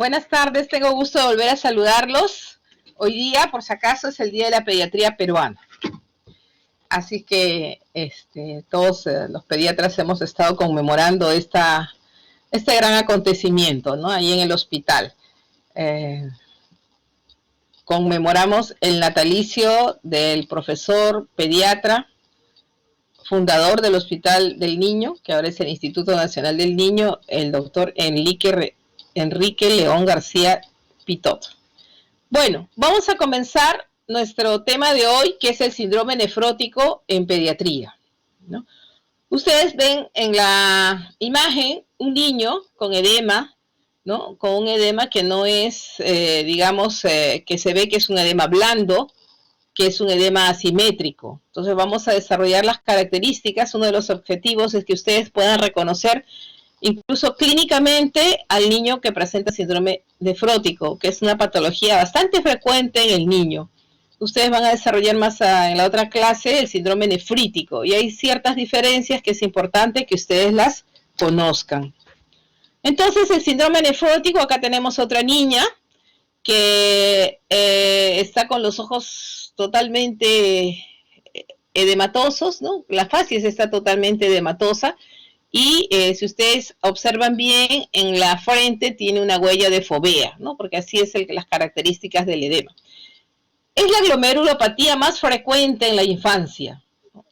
Buenas tardes, tengo gusto de volver a saludarlos. Hoy día, por si acaso, es el Día de la Pediatría Peruana. Así que todos los pediatras hemos estado conmemorando este gran acontecimiento, ¿no? Ahí en el hospital. Conmemoramos el natalicio del profesor pediatra, fundador del Hospital del Niño, que ahora es el Instituto Nacional del Niño, el doctor Enrique León García Pitot. Bueno, vamos a comenzar nuestro tema de hoy, que es el síndrome nefrótico en pediatría, ¿no? Ustedes ven en la imagen un niño con edema, ¿no? Con un edema que no es, que se ve que es un edema blando, que es un edema asimétrico. Entonces vamos a desarrollar las características. Uno de los objetivos es que ustedes puedan reconocer incluso clínicamente al niño que presenta síndrome nefrótico, que es una patología bastante frecuente en el niño. Ustedes van a desarrollar más en la otra clase el síndrome nefrítico, y hay ciertas diferencias que es importante que ustedes las conozcan. Entonces, el síndrome nefrótico, acá tenemos otra niña que está con los ojos totalmente edematosos, ¿no? La facies está totalmente edematosa, y si ustedes observan bien, en la frente tiene una huella de fovea, ¿no? Porque así es las características del edema. Es la glomerulopatía más frecuente en la infancia, ¿no?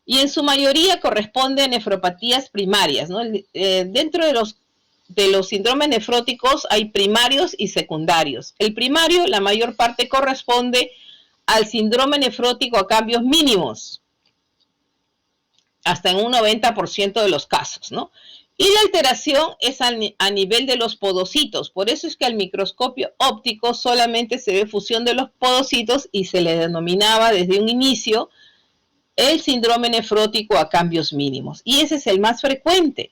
Y en su mayoría corresponde a nefropatías primarias, ¿no? Dentro de los síndromes nefróticos hay primarios y secundarios. El primario, la mayor parte corresponde al síndrome nefrótico a cambios mínimos, hasta en un 90% de los casos, ¿no? Y la alteración es a nivel de los podocitos. Por eso es que al microscopio óptico solamente se ve fusión de los podocitos, y se le denominaba desde un inicio el síndrome nefrótico a cambios mínimos. Y ese es el más frecuente.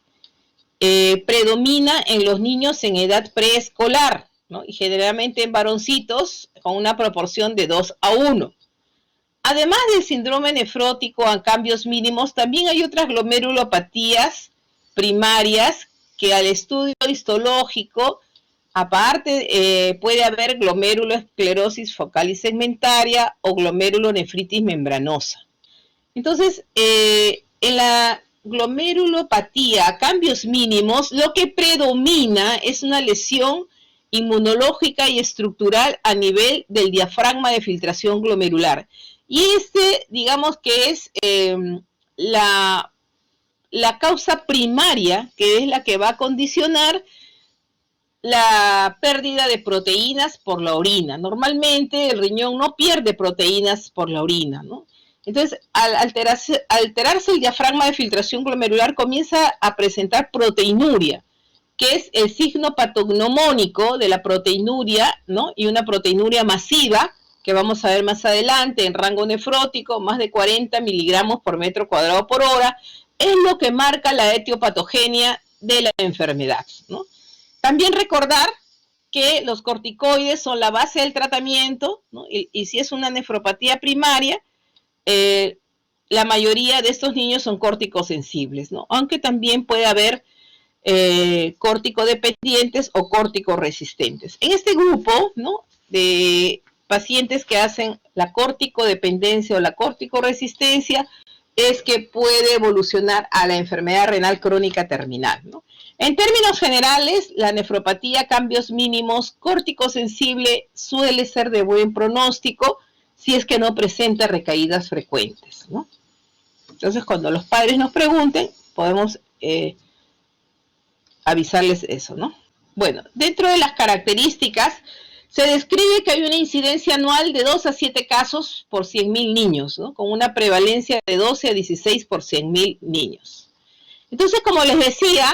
Predomina en los niños en edad preescolar, ¿no? Y generalmente en varoncitos con una proporción de 2:1. Además del síndrome nefrótico a cambios mínimos, también hay otras glomerulopatías primarias que al estudio histológico, aparte, puede haber glomeruloesclerosis focal y segmentaria o glomerulonefritis membranosa. Entonces, en la glomerulopatía a cambios mínimos, lo que predomina es una lesión inmunológica y estructural a nivel del diafragma de filtración glomerular. Y digamos que es la causa primaria, que es la que va a condicionar la pérdida de proteínas por la orina. Normalmente el riñón no pierde proteínas por la orina, ¿no? Entonces, al alterarse el diafragma de filtración glomerular, comienza a presentar proteinuria, que es el signo patognomónico de la proteinuria, ¿no? Y una proteinuria masiva, que vamos a ver más adelante, en rango nefrótico, más de 40 miligramos por metro cuadrado por hora, es lo que marca la etiopatogenia de la enfermedad, ¿no? También recordar que los corticoides son la base del tratamiento, ¿no? Y si es una nefropatía primaria, la mayoría de estos niños son córticosensibles, ¿no? Aunque también puede haber córticodependientes o córticoresistentes. En este grupo, ¿no?, de pacientes que hacen la córticodependencia o la córticoresistencia, es que puede evolucionar a la enfermedad renal crónica terminal, ¿no? En términos generales, la nefropatía a cambios mínimos córticosensible suele ser de buen pronóstico si es que no presenta recaídas frecuentes, ¿no? Entonces, cuando los padres nos pregunten, podemos avisarles eso, ¿no? Bueno, dentro de las características, se describe que hay una incidencia anual de 2 a 7 casos por 100.000 niños, ¿no? Con una prevalencia de 12 a 16 por 100.000 niños. Entonces, como les decía,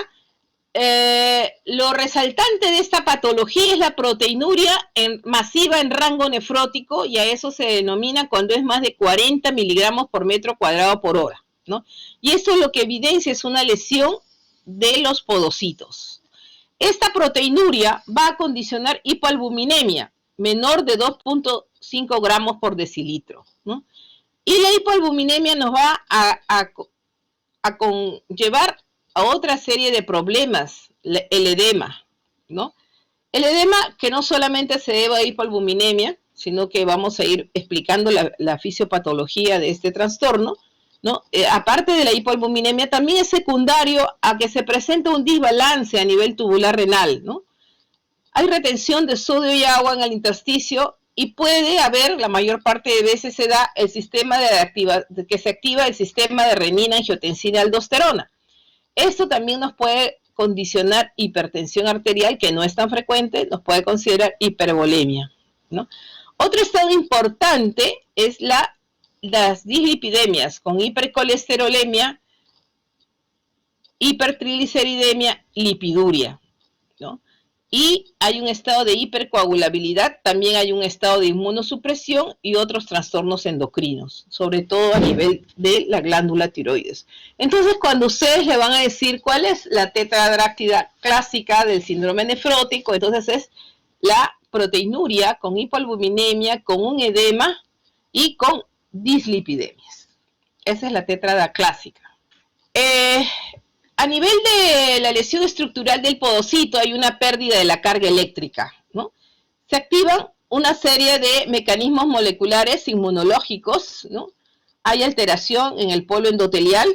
lo resaltante de esta patología es la proteinuria masiva en rango nefrótico, y a eso se denomina cuando es más de 40 miligramos por metro cuadrado por hora, ¿no? Y esto lo que evidencia es una lesión de los podocitos. Esta proteinuria va a condicionar hipoalbuminemia menor de 2.5 gramos por decilitro, ¿no? Y la hipoalbuminemia nos va a conllevar a otra serie de problemas, el edema, ¿no? El edema, que no solamente se debe a hipoalbuminemia, sino que vamos a ir explicando la fisiopatología de este trastorno, ¿no? Aparte de la hipoalbuminemia, también es secundario a que se presenta un desbalance a nivel tubular renal, ¿no? Hay retención de sodio y agua en el intersticio y puede haber, la mayor parte de veces se da el sistema que se activa el sistema de renina, angiotensina, aldosterona. Esto también nos puede condicionar hipertensión arterial, que no es tan frecuente, nos puede considerar hipervolemia, ¿no? Otro estado importante es las dislipidemias con hipercolesterolemia, hipertrigliceridemia, lipiduria, ¿no? Y hay un estado de hipercoagulabilidad, también hay un estado de inmunosupresión y otros trastornos endocrinos, sobre todo a nivel de la glándula tiroides. Entonces, cuando ustedes le van a decir cuál es la tetrahidroxiapatía clásica del síndrome nefrótico, entonces es la proteinuria con hipoalbuminemia, con un edema y con dislipidemias. Esa es la tetrada clásica. A nivel de la lesión estructural del podocito hay una pérdida de la carga eléctrica, ¿no? Se activan una serie de mecanismos moleculares inmunológicos, ¿no? Hay alteración en el polo endotelial,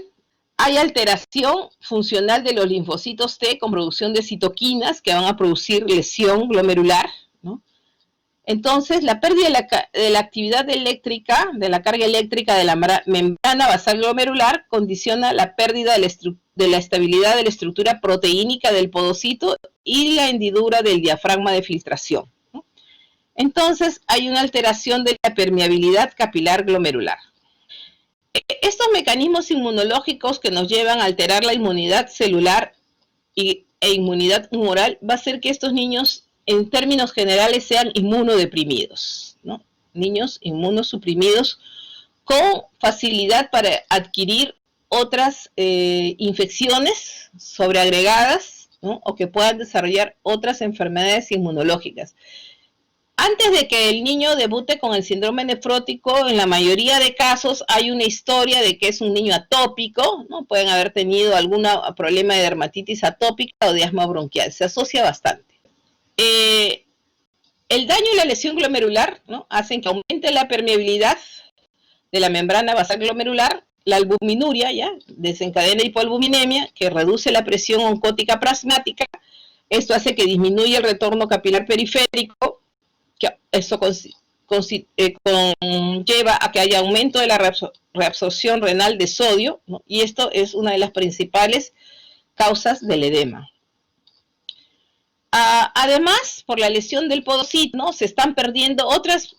hay alteración funcional de los linfocitos T con producción de citoquinas que van a producir lesión glomerular, ¿no? Entonces, la pérdida de la actividad eléctrica, de la carga eléctrica de la membrana basal glomerular, condiciona la pérdida de la estabilidad de la estructura proteínica del podocito y la hendidura del diafragma de filtración, ¿no? Entonces, hay una alteración de la permeabilidad capilar glomerular. Estos mecanismos inmunológicos que nos llevan a alterar la inmunidad celular e inmunidad humoral va a hacer que estos niños, en términos generales, sean inmunodeprimidos, ¿no? Niños inmunosuprimidos con facilidad para adquirir otras infecciones sobreagregadas, ¿no? O que puedan desarrollar otras enfermedades inmunológicas. Antes de que el niño debute con el síndrome nefrótico, en la mayoría de casos hay una historia de que es un niño atópico, ¿no? Pueden haber tenido algún problema de dermatitis atópica o de asma bronquial, se asocia bastante. El daño y la lesión glomerular, ¿no? Hacen que aumente la permeabilidad de la membrana basal glomerular, la albuminuria, ¿ya? Desencadena hipoalbuminemia, que reduce la presión oncótica plasmática. Esto hace que disminuya el retorno capilar periférico, que eso conlleva a que haya aumento de la reabsorción renal de sodio, ¿no? Y esto es una de las principales causas del edema. Además, por la lesión del podocito, ¿no? Se están perdiendo otras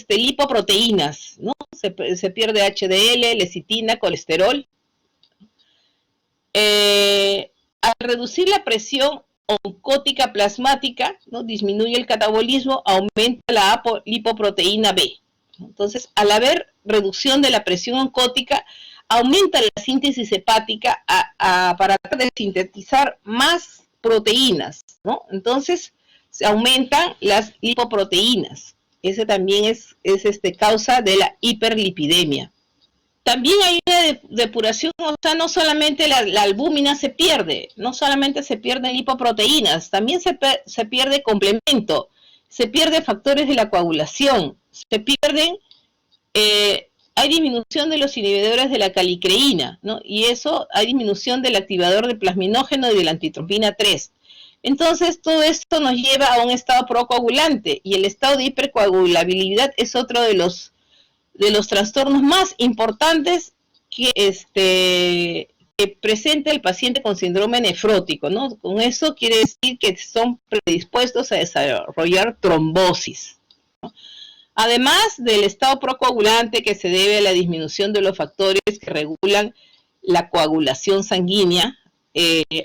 lipoproteínas, ¿no? Se pierde HDL, lecitina, colesterol. Al reducir la presión oncótica plasmática, ¿no? Disminuye el catabolismo, aumenta la lipoproteína B. Entonces, al haber reducción de la presión oncótica, aumenta la síntesis hepática para tratar de sintetizar más proteínas, ¿no? Entonces, se aumentan las lipoproteínas. Ese también es causa de la hiperlipidemia. También hay una depuración, o sea, no solamente la albúmina se pierde, no solamente se pierden lipoproteínas, también se pierde complemento, se pierden factores de la coagulación, se pierden, hay disminución de los inhibidores de la calicreína, ¿no? Y eso, hay disminución del activador de plasminógeno y de la antitropina 3. Entonces, todo esto nos lleva a un estado procoagulante, y el estado de hipercoagulabilidad es otro de los trastornos más importantes que presenta el paciente con síndrome nefrótico, ¿no? Con eso quiere decir que son predispuestos a desarrollar trombosis, ¿no? Además del estado procoagulante, que se debe a la disminución de los factores que regulan la coagulación sanguínea,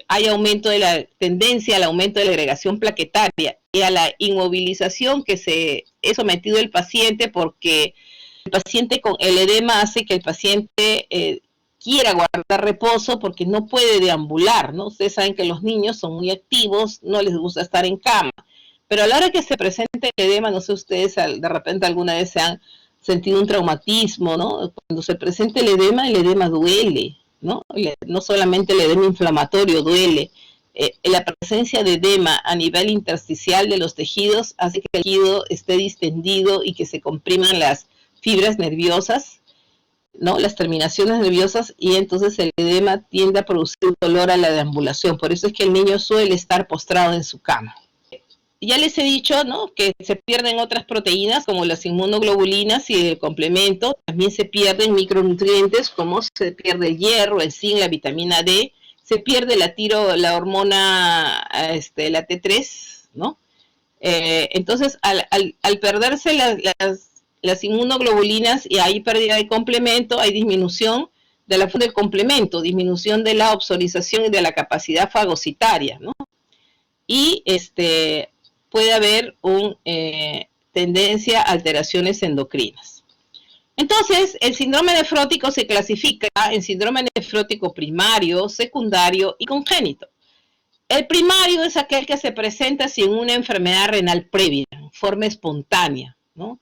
hay aumento de la tendencia al aumento de la agregación plaquetaria y a la inmovilización que se es sometido el paciente, porque el paciente con el edema hace que el paciente quiera guardar reposo porque no puede deambular, ¿no? Ustedes saben que los niños son muy activos, no les gusta estar en cama, pero a la hora que se presenta el edema, no sé ustedes de repente alguna vez se han sentido un traumatismo, ¿no? Cuando se presenta el edema duele, ¿no? No solamente el edema inflamatorio duele, la presencia de edema a nivel intersticial de los tejidos hace que el tejido esté distendido y que se compriman las fibras nerviosas, ¿no? Las terminaciones nerviosas, y entonces el edema tiende a producir dolor a la deambulación. Por eso es que el niño suele estar postrado en su cama. Ya les he dicho, ¿no?, que se pierden otras proteínas como las inmunoglobulinas y el complemento. También se pierden micronutrientes como se pierde el hierro, el zinc, la vitamina D. Se pierde la hormona, la T3, ¿no? Entonces, al perderse las inmunoglobulinas y hay pérdida de complemento, hay disminución de la función del complemento, disminución de la opsonización y de la capacidad fagocitaria, ¿no? Y puede haber una tendencia a alteraciones endocrinas. Entonces, el síndrome nefrótico se clasifica en síndrome nefrótico primario, secundario y congénito. El primario es aquel que se presenta sin una enfermedad renal previa, en forma espontánea, ¿no?,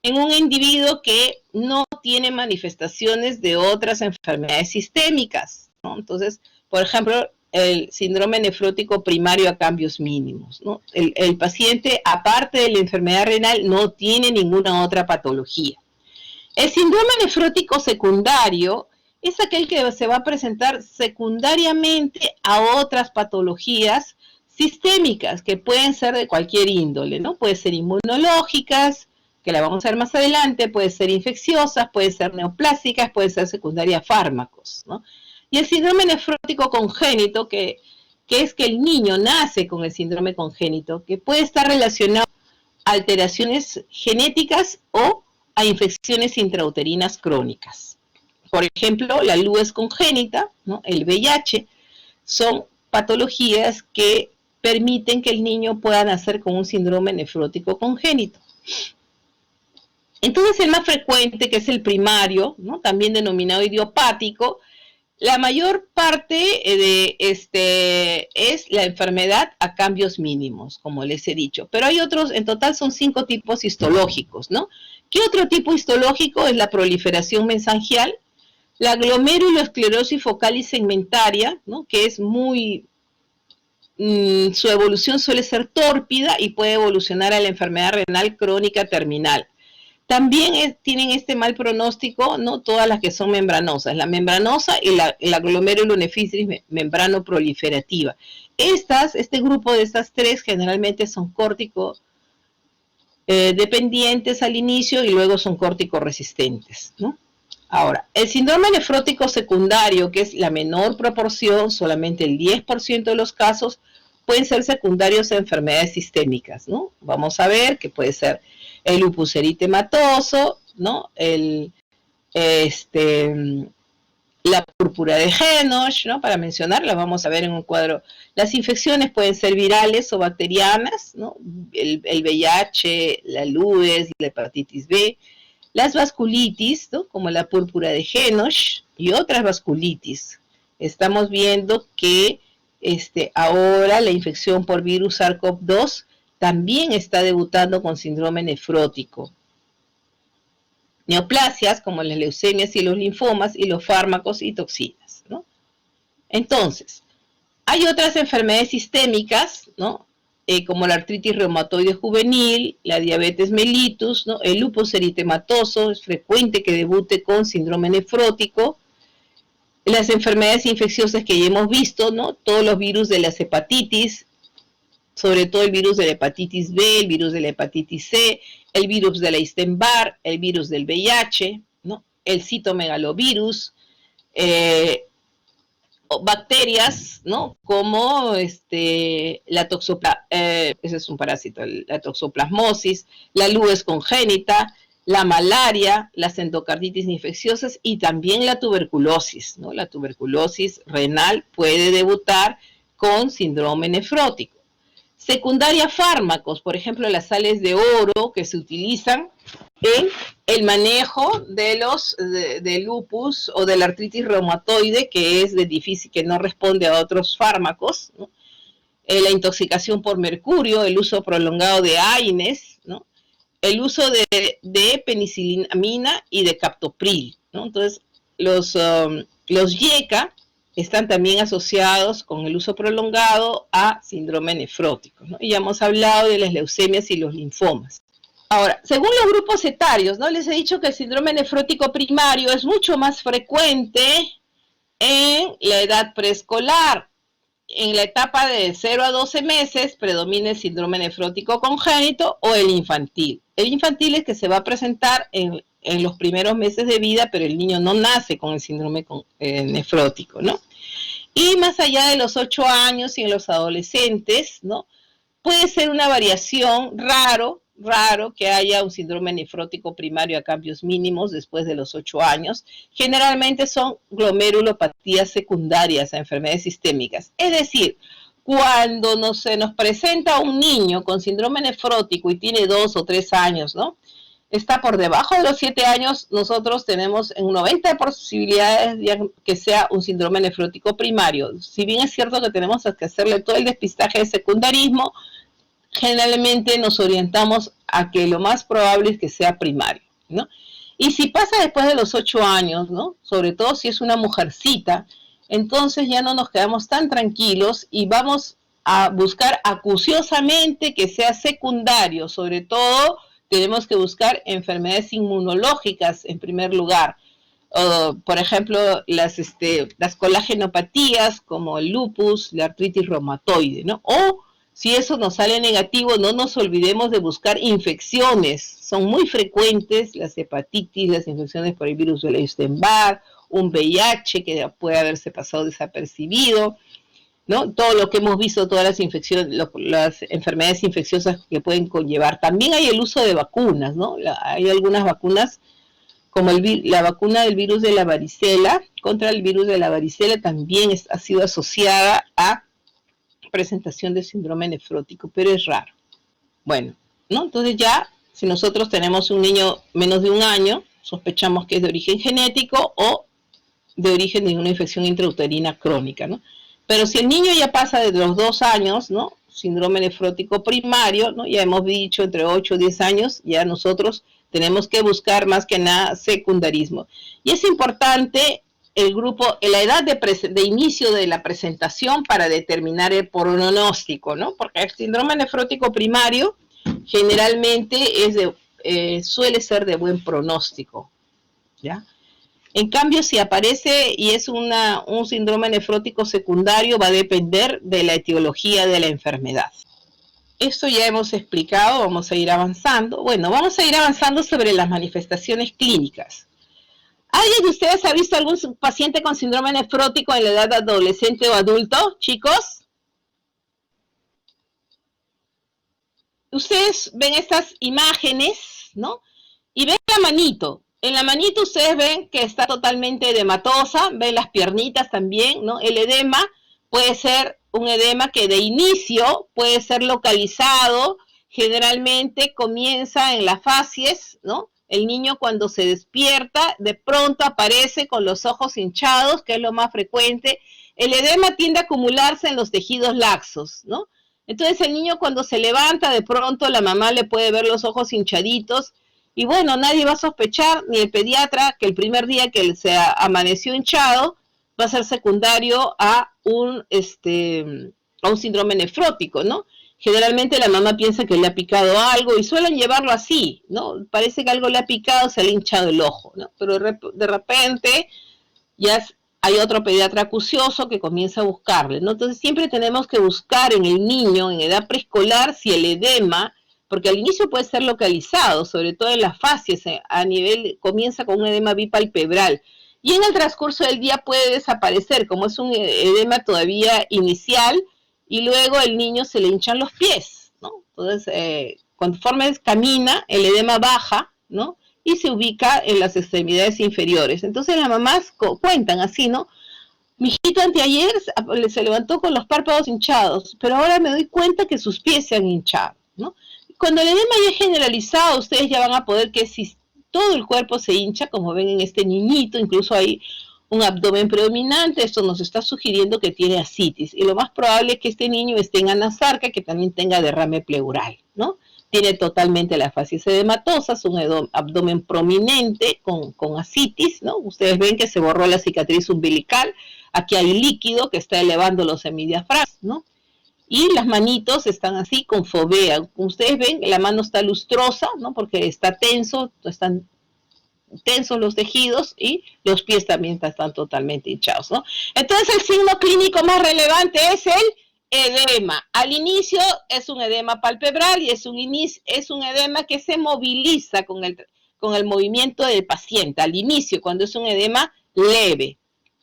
en un individuo que no tiene manifestaciones de otras enfermedades sistémicas, ¿no? Entonces, por ejemplo, el síndrome nefrótico primario a cambios mínimos, ¿no? El paciente, aparte de la enfermedad renal, no tiene ninguna otra patología. El síndrome nefrótico secundario es aquel que se va a presentar secundariamente a otras patologías sistémicas que pueden ser de cualquier índole, ¿no? Puede ser inmunológicas, que la vamos a ver más adelante, puede ser infecciosas, puede ser neoplásicas, puede ser secundaria a fármacos, ¿no? Y el síndrome nefrótico congénito, que es que el niño nace con el síndrome congénito, que puede estar relacionado a alteraciones genéticas o a infecciones intrauterinas crónicas. Por ejemplo, la luz congénita, ¿no?, el VIH, son patologías que permiten que el niño pueda nacer con un síndrome nefrótico congénito. Entonces, el más frecuente, que es el primario, ¿no?, también denominado idiopático, la mayor parte es la enfermedad a cambios mínimos, como les he dicho. Pero hay otros, en total son 5 tipos histológicos, ¿no? ¿Qué otro tipo histológico? Es la proliferación mesangial, la glomeruloesclerosis focal y segmentaria, ¿no?, que es su evolución suele ser tórpida y puede evolucionar a la enfermedad renal crónica terminal. También tienen este mal pronóstico, ¿no?, todas las que son membranosas, la membranosa y la glomerulonefritis membrano proliferativa. Este grupo de estas tres generalmente son córtico dependientes al inicio y luego son córtico resistentes, ¿no? Ahora, el síndrome nefrótico secundario, que es la menor proporción, solamente el 10% de los casos, pueden ser secundarios a enfermedades sistémicas, ¿no? Vamos a ver que puede ser el lupus eritematoso, ¿no?, la púrpura de Henoch, ¿no?, para mencionarla, vamos a ver en un cuadro. Las infecciones pueden ser virales o bacterianas, ¿no?, el VIH, la LUES, la hepatitis B, las vasculitis, ¿no?, como la púrpura de Henoch y otras vasculitis. Estamos viendo que ahora la infección por virus SARS-CoV-2 también está debutando con síndrome nefrótico. Neoplasias como las leucemias y los linfomas y los fármacos y toxinas, ¿no? Entonces, hay otras enfermedades sistémicas, ¿no?, como la artritis reumatoide juvenil, la diabetes mellitus, ¿no?, el lupus eritematoso, es frecuente que debute con síndrome nefrótico. Las enfermedades infecciosas que ya hemos visto, ¿no?, todos los virus de las hepatitis, sobre todo el virus de la hepatitis B, el virus de la hepatitis C, el virus de la Epstein-Barr, el virus del VIH, ¿no?, el citomegalovirus, bacterias, ¿no?, como ese es un parásito, la toxoplasmosis, la LUES congénita, la malaria, las endocarditis infecciosas y también la tuberculosis, ¿no? La tuberculosis renal puede debutar con síndrome nefrótico. Secundaria fármacos, por ejemplo, las sales de oro que se utilizan en el manejo de lupus o de la artritis reumatoide, que es difícil, que no responde a otros fármacos, ¿no? La intoxicación por mercurio, el uso prolongado de AINES, ¿no?, el uso de penicilinamina y de captopril, ¿no? Entonces, los YECA están también asociados con el uso prolongado a síndrome nefrótico, ¿no? Y ya hemos hablado de las leucemias y los linfomas. Ahora, según los grupos etarios, ¿no? Les he dicho que el síndrome nefrótico primario es mucho más frecuente en la edad preescolar. En la etapa de 0 a 12 meses predomina el síndrome nefrótico congénito o el infantil. El infantil es que se va a presentar en los primeros meses de vida, pero el niño no nace con el síndrome nefrótico, ¿no? Y más allá de los 8 años y en los adolescentes, ¿no? Puede ser una variación raro que haya un síndrome nefrótico primario a cambios mínimos después de los 8 años. Generalmente son glomerulopatías secundarias a enfermedades sistémicas. Es decir, cuando se nos presenta un niño con síndrome nefrótico y tiene 2 o 3 años, ¿no? Está por debajo de los 7 años, nosotros tenemos en un 90% de posibilidades de que sea un síndrome nefrótico primario. Si bien es cierto que tenemos que hacerle todo el despistaje de secundarismo, generalmente nos orientamos a que lo más probable es que sea primario, ¿no? Y si pasa después de los 8 años, ¿no? Sobre todo si es una mujercita, entonces ya no nos quedamos tan tranquilos y vamos a buscar acuciosamente que sea secundario. Sobre todo tenemos que buscar enfermedades inmunológicas en primer lugar. Por ejemplo, las colagenopatías como el lupus, la artritis reumatoide, ¿no? O si eso nos sale negativo, no nos olvidemos de buscar infecciones. Son muy frecuentes las hepatitis, las infecciones por el virus de Epstein-Barr, un VIH que puede haberse pasado desapercibido, ¿no? Todo lo que hemos visto, todas las infecciones, las enfermedades infecciosas que pueden conllevar. También hay el uso de vacunas, ¿no? Hay algunas vacunas, como la vacuna del virus de la varicela, contra el virus de la varicela también ha sido asociada a presentación de síndrome nefrótico, pero es raro. Bueno, ¿no? Entonces ya, si nosotros tenemos un niño menos de un año, sospechamos que es de origen genético o de origen de una infección intrauterina crónica, ¿no? Pero si el niño ya pasa de los 2 años, ¿no? Síndrome nefrótico primario, ¿no? Ya hemos dicho entre 8 y 10 años, ya nosotros tenemos que buscar más que nada secundarismo. Y es importante el grupo, la edad de inicio de la presentación para determinar el pronóstico, ¿no? Porque el síndrome nefrótico primario generalmente suele ser de buen pronóstico, ¿ya? En cambio, si aparece y es un síndrome nefrótico secundario, va a depender de la etiología de la enfermedad. Esto ya hemos explicado, vamos a ir avanzando. Bueno, vamos a ir avanzando sobre las manifestaciones clínicas. ¿Alguien de ustedes ha visto algún paciente con síndrome nefrótico en la edad adolescente o adulto, chicos? Ustedes ven estas imágenes, ¿no? Y ven la manito. En la manito ustedes ven que está totalmente edematosa, ven las piernitas también, ¿no? El edema puede ser un edema que de inicio puede ser localizado, generalmente comienza en las facies, ¿no? El niño cuando se despierta, de pronto aparece con los ojos hinchados, que es lo más frecuente. El edema tiende a acumularse en los tejidos laxos, ¿no? Entonces el niño cuando se levanta, de pronto la mamá le puede ver los ojos hinchaditos, y bueno, nadie va a sospechar, ni el pediatra, que el primer día que se amaneció hinchado, va a ser secundario a un síndrome nefrótico, ¿no? Generalmente la mamá piensa que le ha picado algo y suelen llevarlo así, ¿no? Parece que algo le ha picado, se le ha hinchado el ojo, ¿no? Pero de repente ya hay otro pediatra acucioso que comienza a buscarle, ¿no? Entonces siempre tenemos que buscar en el niño, en edad preescolar, si el edema, porque al inicio puede ser localizado, sobre todo en las facies, comienza con un edema bipalpebral, y en el transcurso del día puede desaparecer, como es un edema todavía inicial, y luego el niño se le hinchan los pies, ¿no? Entonces, conforme camina, el edema baja, ¿no? Y se ubica en las extremidades inferiores. Entonces las mamás cuentan así, ¿no? Mi hijito anteayer se levantó con los párpados hinchados, pero ahora me doy cuenta que sus pies se han hinchado, ¿no? Cuando el edema ya es generalizado, ustedes ya van a poder que si todo el cuerpo se hincha, como ven en este niñito, incluso hay un abdomen predominante, esto nos está sugiriendo que tiene ascitis, y lo más probable es que este niño esté en anasarca, que también tenga derrame pleural, ¿no? tiene totalmente la facies edematosa, es un abdomen prominente con ascitis, ¿no? Ustedes ven que se borró la cicatriz umbilical, aquí hay líquido que está elevando los semidiafragmas, ¿no? Y las manitos están así con fovea. Como ustedes ven, la mano está lustrosa, ¿no? Porque está tenso, están tensos los tejidos y los pies también están totalmente hinchados, ¿no? Entonces el signo clínico más relevante es el edema. Al inicio es un edema palpebral y es un edema que se moviliza con el movimiento del paciente. Al inicio, cuando es un edema leve,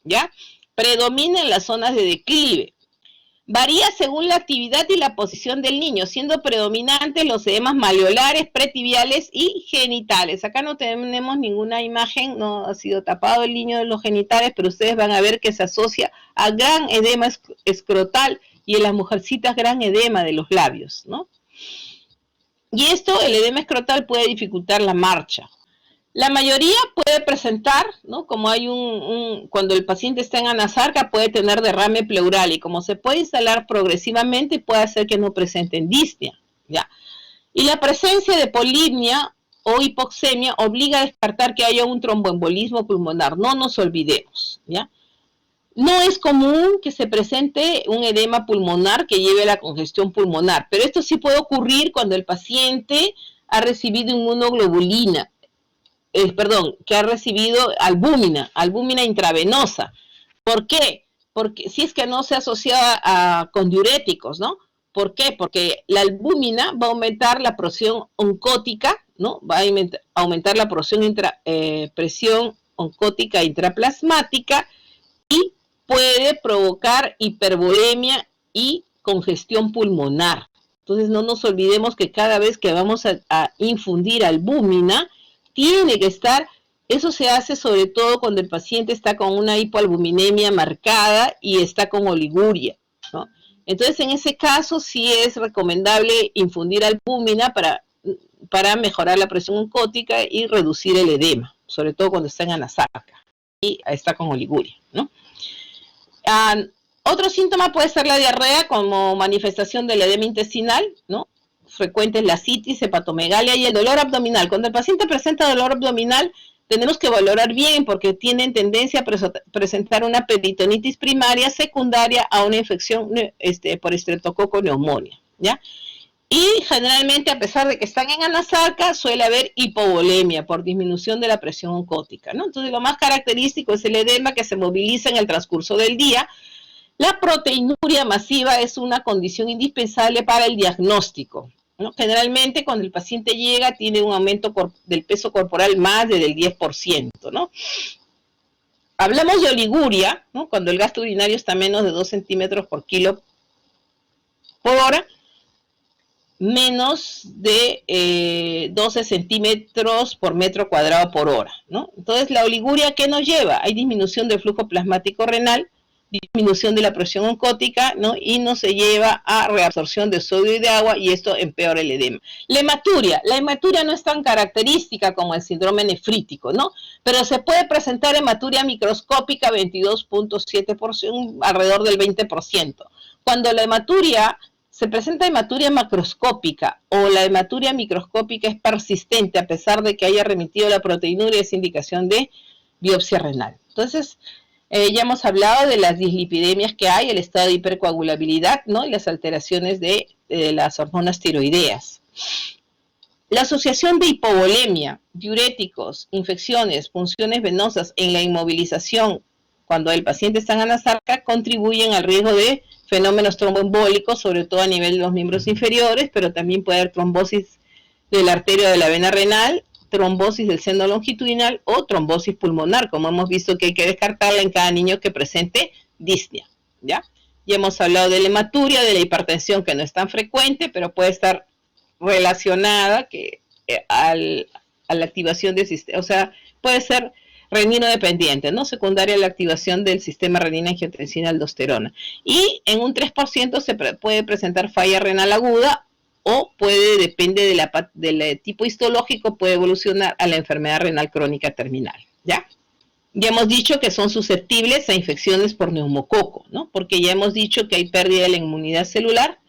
¿ya? Predomina en las zonas de declive. Varía según la actividad y la posición del niño, siendo predominantes los edemas maleolares, pretibiales y genitales. Acá no tenemos ninguna imagen, no ha sido tapado el niño de los genitales, pero ustedes van a ver que se asocia a gran edema escrotal y en las mujercitas gran edema de los labios, ¿no? Y esto, el edema escrotal puede dificultar la marcha. La mayoría puede presentar, ¿no? Como hay cuando el paciente está en anasarca, puede tener derrame pleural y como se puede instalar progresivamente, puede hacer que no presenten disnea, ¿ya? Y la presencia de polipnia o hipoxemia obliga a descartar que haya un tromboembolismo pulmonar, no nos olvidemos, ¿ya? No es común que se presente un edema pulmonar que lleve a la congestión pulmonar, pero esto sí puede ocurrir cuando el paciente ha recibido inmunoglobulina, que ha recibido albúmina intravenosa. ¿Por qué? Porque si es que no se asocia con diuréticos, ¿no? ¿Por qué? Porque la albúmina va a aumentar la presión oncótica, ¿no? Va a aumentar la presión oncótica intraplasmática y puede provocar hipervolemia y congestión pulmonar. Entonces no nos olvidemos que cada vez que vamos a infundir albúmina, tiene que estar, eso se hace sobre todo cuando el paciente está con una hipoalbuminemia marcada y está con oliguria, ¿no? Entonces en ese caso sí es recomendable infundir albúmina para mejorar la presión oncótica y reducir el edema, sobre todo cuando está en anasarca y está con oliguria, ¿no? Otro síntoma puede ser la diarrea como manifestación del edema intestinal, ¿no? Frecuentes la citis, hepatomegalia y el dolor abdominal. Cuando el paciente presenta dolor abdominal, tenemos que valorar bien porque tienen tendencia a presentar una peritonitis primaria secundaria a una infección por estreptococo neumonía, ¿ya? Y generalmente, a pesar de que están en anasarca, suele haber hipovolemia por disminución de la presión oncótica, ¿no? Entonces, lo más característico es el edema que se moviliza en el transcurso del día. La proteinuria masiva es una condición indispensable para el diagnóstico, ¿no? Generalmente, cuando el paciente llega, tiene un aumento del peso corporal más del 10%, ¿no? Hablamos de oliguria, ¿no? Cuando el gasto urinario está menos de 2 centímetros por kilo por hora, menos de 12 centímetros por metro cuadrado por hora, ¿no? Entonces, la oliguria, ¿qué nos lleva? Hay disminución del flujo plasmático renal, disminución de la presión oncótica, ¿no? Y no se lleva a reabsorción de sodio y de agua y esto empeora el edema. La hematuria no es tan característica como el síndrome nefrítico, ¿no? Pero se puede presentar hematuria microscópica 22.7%, alrededor del 20%. Cuando la hematuria se presenta hematuria macroscópica o la hematuria microscópica es persistente a pesar de que haya remitido la proteinuria, es indicación de biopsia renal. Entonces, ya hemos hablado de las dislipidemias que hay, el estado de hipercoagulabilidad, ¿no? Y las alteraciones de las hormonas tiroideas. La asociación de hipovolemia, diuréticos, infecciones, punciones venosas en la inmovilización cuando el paciente está en anasarca contribuyen al riesgo de fenómenos tromboembólicos, sobre todo a nivel de los miembros inferiores, pero también puede haber trombosis de la arteria de la vena renal, trombosis del seno longitudinal o trombosis pulmonar, como hemos visto que hay que descartarla en cada niño que presente disnea, ¿ya? Ya hemos hablado de la hematuria, de la hipertensión, que no es tan frecuente, pero puede estar relacionada a la activación del sistema, o sea, puede ser renino dependiente, ¿no? Secundaria a la activación del sistema renina-angiotensina-aldosterona. Y en un 3% se puede presentar falla renal aguda o depende del tipo histológico, puede evolucionar a la enfermedad renal crónica terminal, ¿ya? Ya hemos dicho que son susceptibles a infecciones por neumococo, ¿no? Porque ya hemos dicho que hay pérdida de la inmunidad celular,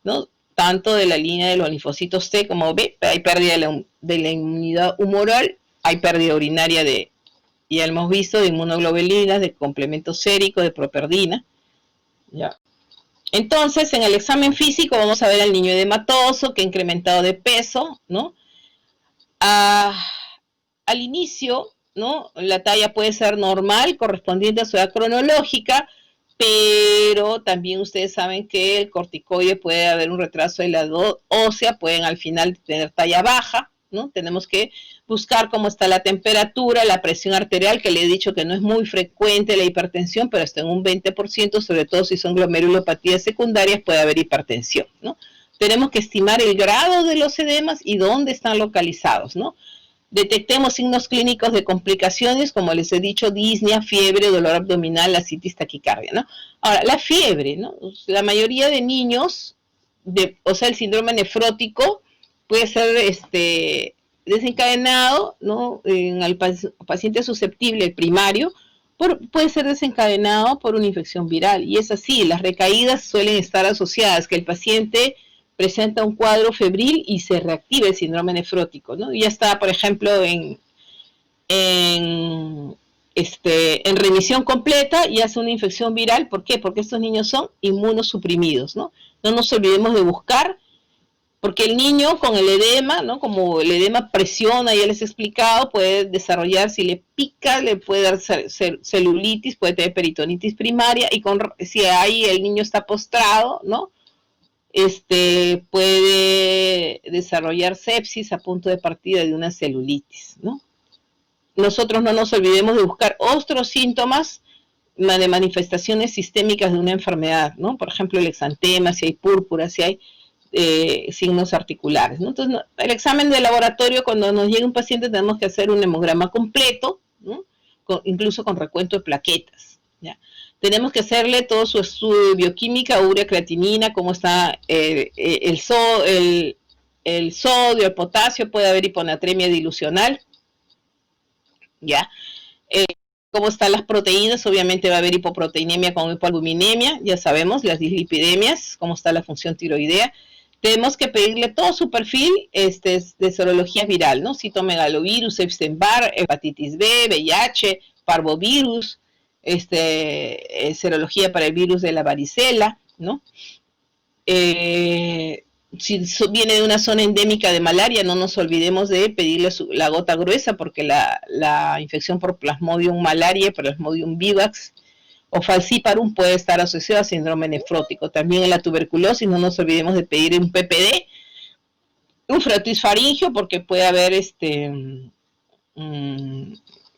¿no? tanto de la línea de los linfocitos T como B, hay pérdida de la inmunidad humoral, hay pérdida urinaria de, ya hemos visto, de inmunoglobulinas, de complemento sérico, de properdina. Ya. Entonces, en el examen físico vamos a ver al niño edematoso que ha incrementado de peso, ¿no? Al inicio, ¿no? La talla puede ser normal, correspondiente a su edad cronológica, pero también ustedes saben que el corticoide puede haber un retraso de la edad ósea, pueden al final tener talla baja, ¿no? Tenemos que buscar cómo está la temperatura, la presión arterial, que le he dicho que no es muy frecuente la hipertensión, pero está en un 20%, sobre todo si son glomerulopatías secundarias, puede haber hipertensión, ¿no? Tenemos que estimar el grado de los edemas y dónde están localizados, ¿no? Detectemos signos clínicos de complicaciones, como les he dicho, disnea, fiebre, dolor abdominal, ascitis, taquicardia, ¿no? Ahora, la fiebre, ¿no? La mayoría de niños, o sea, el síndrome nefrótico puede ser desencadenado, ¿no? En el paciente susceptible, el primario, puede ser desencadenado por una infección viral. Y es así, las recaídas suelen estar asociadas, que el paciente presenta un cuadro febril y se reactiva el síndrome nefrótico, ¿no? Ya está, por ejemplo, en remisión completa y hace una infección viral. ¿Por qué? Porque estos niños son inmunosuprimidos, ¿no? No nos olvidemos de buscar, porque el niño con el edema, ¿no? Como el edema presiona, ya les he explicado, puede desarrollar, si le pica, le puede dar celulitis, puede tener peritonitis primaria, y si ahí el niño está postrado, ¿no? Puede desarrollar sepsis a punto de partida de una celulitis, ¿no? Nosotros no nos olvidemos de buscar otros síntomas de manifestaciones sistémicas de una enfermedad, ¿no? Por ejemplo, el exantema, si hay púrpura, si hay signos articulares, ¿no? Entonces, el examen de laboratorio, cuando nos llega un paciente, tenemos que hacer un hemograma completo, ¿no? Incluso con recuento de plaquetas, ¿ya? Tenemos que hacerle todo su estudio de bioquímica, urea, creatinina, cómo está el sodio, el potasio, puede haber hiponatremia dilucional, ¿ya? Cómo están las proteínas, obviamente va a haber hipoproteinemia con hipoalbuminemia, ya sabemos, las dislipidemias, cómo está la función tiroidea. Tenemos que pedirle todo su perfil de serología viral, ¿no? Citomegalovirus, Epstein-Barr, hepatitis B, VIH, parvovirus, serología para el virus de la varicela, ¿no? Si viene de una zona endémica de malaria, no nos olvidemos de pedirle la gota gruesa, porque la infección por Plasmodium malariae, Plasmodium vivax o falciparum puede estar asociada a síndrome nefrótico. También en la tuberculosis no nos olvidemos de pedir un PPD, un fratuis faringio, porque puede haber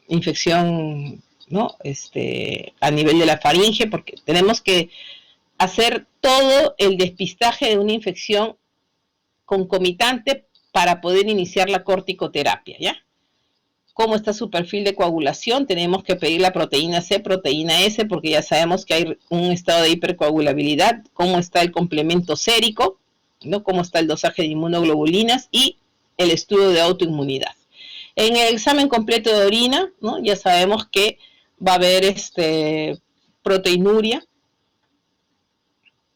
infección, ¿no? A nivel de la faringe, porque tenemos que hacer todo el despistaje de una infección concomitante para poder iniciar la corticoterapia, ¿ya? ¿Cómo está su perfil de coagulación? Tenemos que pedir la proteína C, proteína S, porque ya sabemos que hay un estado de hipercoagulabilidad. ¿Cómo está el complemento sérico? ¿No? ¿Cómo está el dosaje de inmunoglobulinas? Y el estudio de autoinmunidad. En el examen completo de orina, ¿no? Ya sabemos que va a haber proteinuria.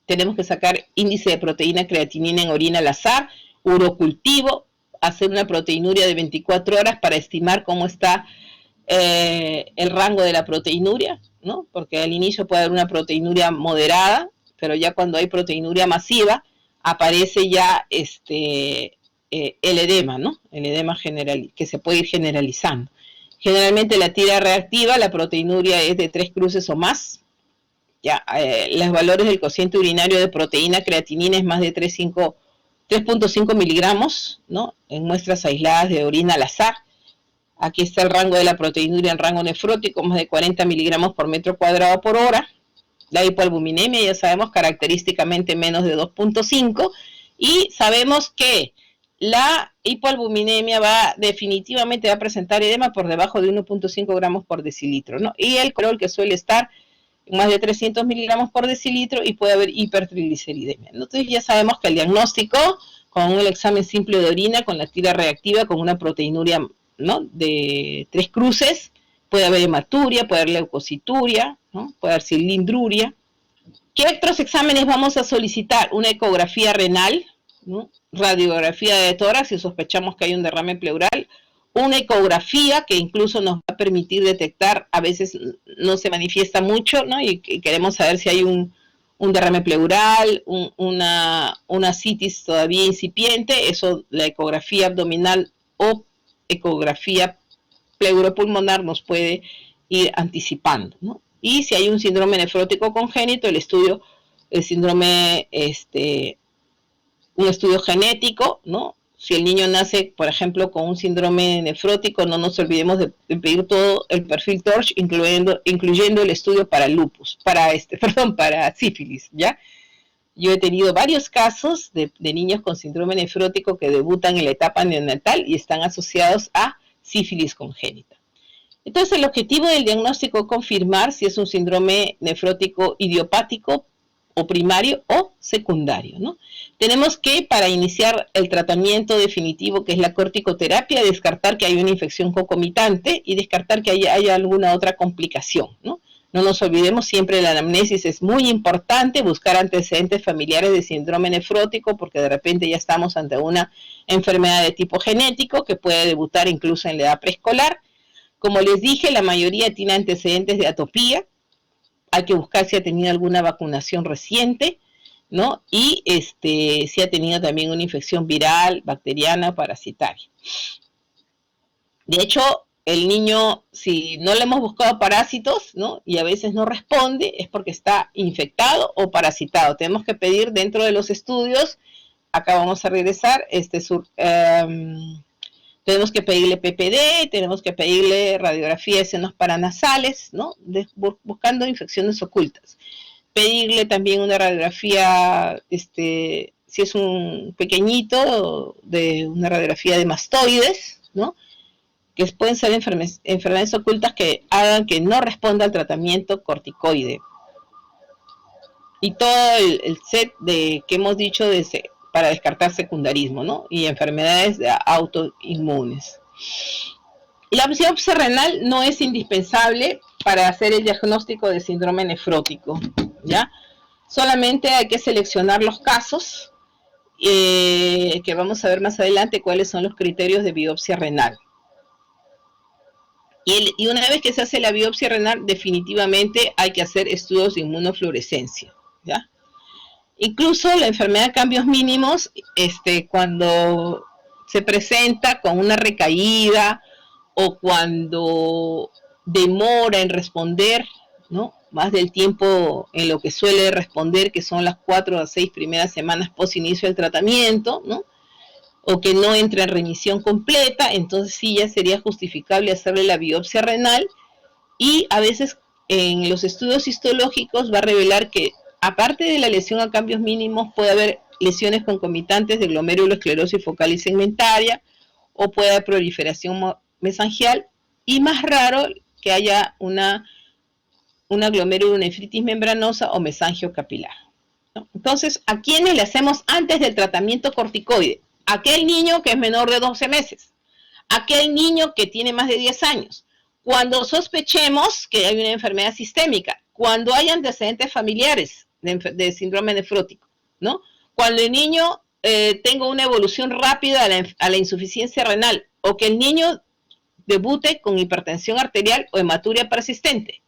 Tenemos que sacar índice de proteína creatinina en orina al azar, urocultivo, hacer una proteinuria de 24 horas para estimar cómo está el rango de la proteinuria, ¿no? Porque al inicio puede haber una proteinuria moderada, pero ya cuando hay proteinuria masiva, aparece ya el edema, ¿no? El edema general, que se puede ir generalizando. Generalmente la tira reactiva, la proteinuria es de 3 cruces o más. Ya, los valores del cociente urinario de proteína creatinina es más de 3.5 miligramos, ¿no? En muestras aisladas de orina al azar. Aquí está el rango de la proteinuria en rango nefrótico, más de 40 miligramos por metro cuadrado por hora. La hipoalbuminemia, ya sabemos, característicamente menos de 2.5. Y sabemos que la hipoalbuminemia definitivamente va a presentar edema por debajo de 1.5 gramos por decilitro, ¿no? Y el colesterol, que suele estar más de 300 miligramos por decilitro, y puede haber hipertrigliceridemia. Entonces ya sabemos que el diagnóstico, con el examen simple de orina, con la tira reactiva, con una proteinuria, ¿no? de 3 cruces, puede haber hematuria, puede haber leucocituria, ¿no? Puede haber cilindruria. ¿Qué otros exámenes vamos a solicitar? Una ecografía renal, ¿no? Radiografía de tórax si sospechamos que hay un derrame pleural, una ecografía que incluso nos va a permitir detectar, a veces no se manifiesta mucho, ¿no? Y queremos saber si hay un derrame pleural, una citis todavía incipiente, eso la ecografía abdominal o ecografía pleuropulmonar nos puede ir anticipando, ¿no? Y si hay un síndrome nefrótico congénito, el síndrome, un estudio genético, ¿no? Si el niño nace, por ejemplo, con un síndrome nefrótico, no nos olvidemos de pedir todo el perfil TORCH, incluyendo el estudio para lupus, para sífilis, ¿ya? Yo he tenido varios casos de niños con síndrome nefrótico que debutan en la etapa neonatal y están asociados a sífilis congénita. Entonces, el objetivo del diagnóstico es confirmar si es un síndrome nefrótico idiopático o primario o secundario, ¿no? Tenemos que, para iniciar el tratamiento definitivo, que es la corticoterapia, descartar que hay una infección concomitante y descartar que haya alguna otra complicación, ¿no? No nos olvidemos, siempre la anamnesis es muy importante, buscar antecedentes familiares de síndrome nefrótico, porque de repente ya estamos ante una enfermedad de tipo genético que puede debutar incluso en la edad preescolar. Como les dije, la mayoría tiene antecedentes de atopía, hay que buscar si ha tenido alguna vacunación reciente, ¿no? Y si ha tenido también una infección viral, bacteriana, parasitaria. De hecho, el niño, si no le hemos buscado parásitos, ¿no? Y a veces no responde, es porque está infectado o parasitado. Tenemos que pedir dentro de los estudios, acá vamos a regresar, tenemos que pedirle PPD, tenemos que pedirle radiografía de senos paranasales, ¿no? Buscando infecciones ocultas. Pedirle también una radiografía, si es un pequeñito, de una radiografía de mastoides, ¿no? Que pueden ser enfermedades ocultas que hagan que no responda al tratamiento corticoide. Y todo el set que hemos dicho para descartar secundarismo, ¿no? Y enfermedades autoinmunes. Y la biopsia renal no es indispensable para hacer el diagnóstico de síndrome nefrótico, ¿ya? Solamente hay que seleccionar los casos, que vamos a ver más adelante cuáles son los criterios de biopsia renal. Y una vez que se hace la biopsia renal, definitivamente hay que hacer estudios de inmunofluorescencia, ¿ya? Incluso la enfermedad de cambios mínimos, cuando se presenta con una recaída o cuando demora en responder, ¿no? Más del tiempo en lo que suele responder, que son las 4 a 6 primeras semanas post inicio del tratamiento, ¿no? O que no entra en remisión completa, entonces sí ya sería justificable hacerle la biopsia renal, y a veces en los estudios histológicos va a revelar que aparte de la lesión a cambios mínimos puede haber lesiones concomitantes de glomerulosclerosis focal y segmentaria, o puede haber proliferación mesangial, y más raro que haya una glomerulonefritis membranosa o mesangio capilar, ¿no? Entonces, ¿a quiénes le hacemos antes del tratamiento corticoide? Aquel niño que es menor de 12 meses, aquel niño que tiene más de 10 años, cuando sospechemos que hay una enfermedad sistémica, cuando hay antecedentes familiares de síndrome nefrótico, ¿no? Cuando el niño tenga una evolución rápida a la insuficiencia renal, o que el niño debute con hipertensión arterial o hematuria persistente,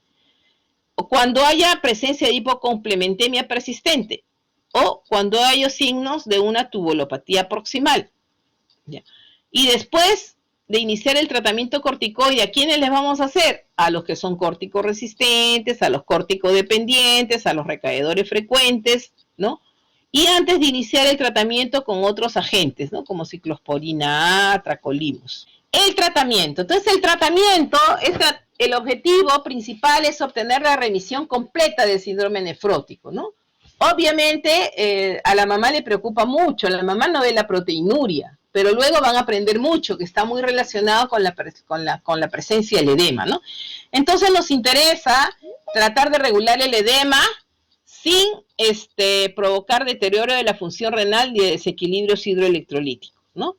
o cuando haya presencia de hipocomplementemia persistente, o cuando haya signos de una tubulopatía proximal, ¿ya? Y después de iniciar el tratamiento corticoide, ¿a quiénes les vamos a hacer? A los que son córtico-resistentes, a los córtico-dependientes, a los recaedores frecuentes, ¿no? Y antes de iniciar el tratamiento con otros agentes, ¿no? Como ciclosporina A, tracolimus. El tratamiento. Entonces, el objetivo principal es obtener la remisión completa del síndrome nefrótico, ¿no? Obviamente, a la mamá le preocupa mucho, la mamá no ve la proteinuria, pero luego van a aprender mucho, que está muy relacionado con la presencia del edema, ¿no? Entonces nos interesa tratar de regular el edema sin provocar deterioro de la función renal y de desequilibrios hidroelectrolíticos, ¿no?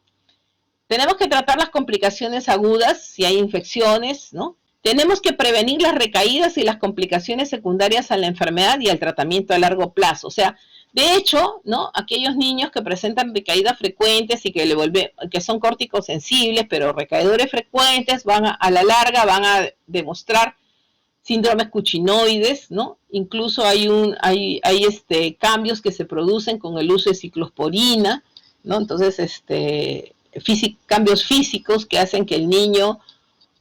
Tenemos que tratar las complicaciones agudas, si hay infecciones, ¿no? Tenemos que prevenir las recaídas y las complicaciones secundarias a la enfermedad y al tratamiento a largo plazo. O sea, de hecho, ¿no? Aquellos niños que presentan recaídas frecuentes y que son córticos sensibles, pero recaedores frecuentes, a la larga van a demostrar síndromes cuchinoides, ¿no? Incluso hay cambios que se producen con el uso de ciclosporina, ¿no? Entonces, cambios físicos que hacen que el niño,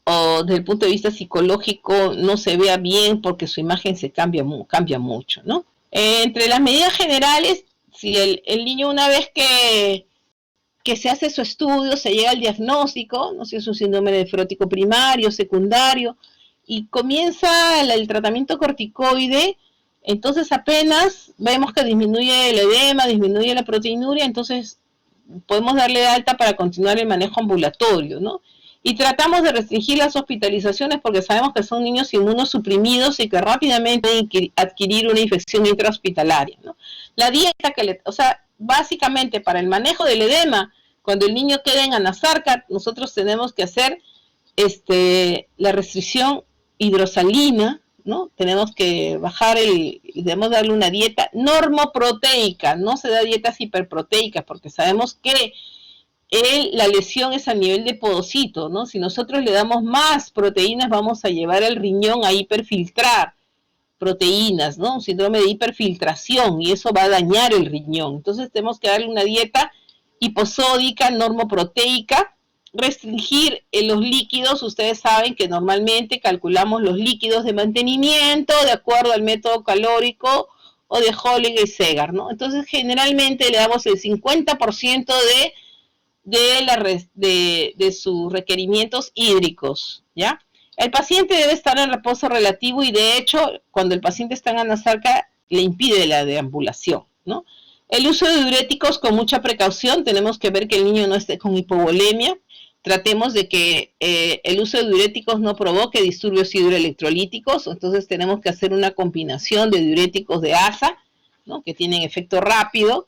o desde el punto de vista psicológico, no se vea bien porque su imagen se cambia mucho, ¿no? Entre las medidas generales, si el niño, una vez que se hace su estudio, se llega al diagnóstico, no sé si es un síndrome nefrótico primario, secundario, y comienza el tratamiento corticoide, entonces apenas vemos que disminuye el edema, disminuye la proteinuria, entonces podemos darle de alta para continuar el manejo ambulatorio, ¿no? Y tratamos de restringir las hospitalizaciones porque sabemos que son niños inmunosuprimidos y que rápidamente pueden adquirir una infección intrahospitalaria, ¿no? La dieta básicamente para el manejo del edema, cuando el niño queda en anasarca, nosotros tenemos que hacer la restricción hidrosalina, ¿no? Tenemos que debemos darle una dieta normoproteica, no se da dietas hiperproteicas porque sabemos que la lesión es a nivel de podocito, ¿no? Si nosotros le damos más proteínas, vamos a llevar el riñón a hiperfiltrar proteínas, ¿no? Un síndrome de hiperfiltración, y eso va a dañar el riñón. Entonces tenemos que darle una dieta hiposódica, normoproteica, restringir los líquidos. Ustedes saben que normalmente calculamos los líquidos de mantenimiento de acuerdo al método calórico o de Holliger y Segar, ¿no? Entonces generalmente le damos el 50% de sus requerimientos hídricos, ¿ya? El paciente debe estar en reposo relativo y de hecho, cuando el paciente está en anasarca, le impide la deambulación, ¿no? El uso de diuréticos con mucha precaución, tenemos que ver que el niño no esté con hipovolemia, tratemos de que el uso de diuréticos no provoque disturbios hidroelectrolíticos, entonces tenemos que hacer una combinación de diuréticos de ASA, ¿no? Que tienen efecto rápido,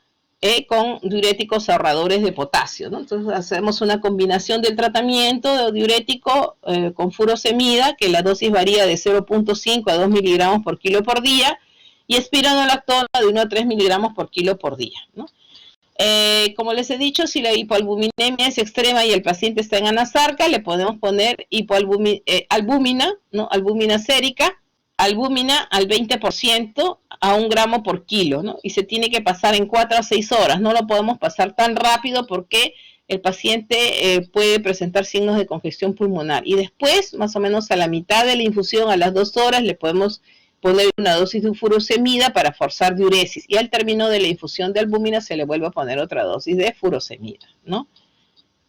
con diuréticos ahorradores de potasio, ¿no? Entonces hacemos una combinación del tratamiento de diurético con furosemida, que la dosis varía de 0.5 a 2 miligramos por kilo por día, y espironolactona de 1 a 3 miligramos por kilo por día, ¿no? Como les he dicho, si la hipoalbuminemia es extrema y el paciente está en anasarca, le podemos poner albúmina, ¿no? Albúmina sérica, albúmina al 20% a 1 gramo por kilo, ¿no? Y se tiene que pasar en 4 a 6 horas. No lo podemos pasar tan rápido porque el paciente puede presentar signos de congestión pulmonar. Y después, más o menos a la mitad de la infusión, a las 2 horas, le podemos poner una dosis de furosemida para forzar diuresis. Y al término de la infusión de albúmina se le vuelve a poner otra dosis de furosemida, ¿no?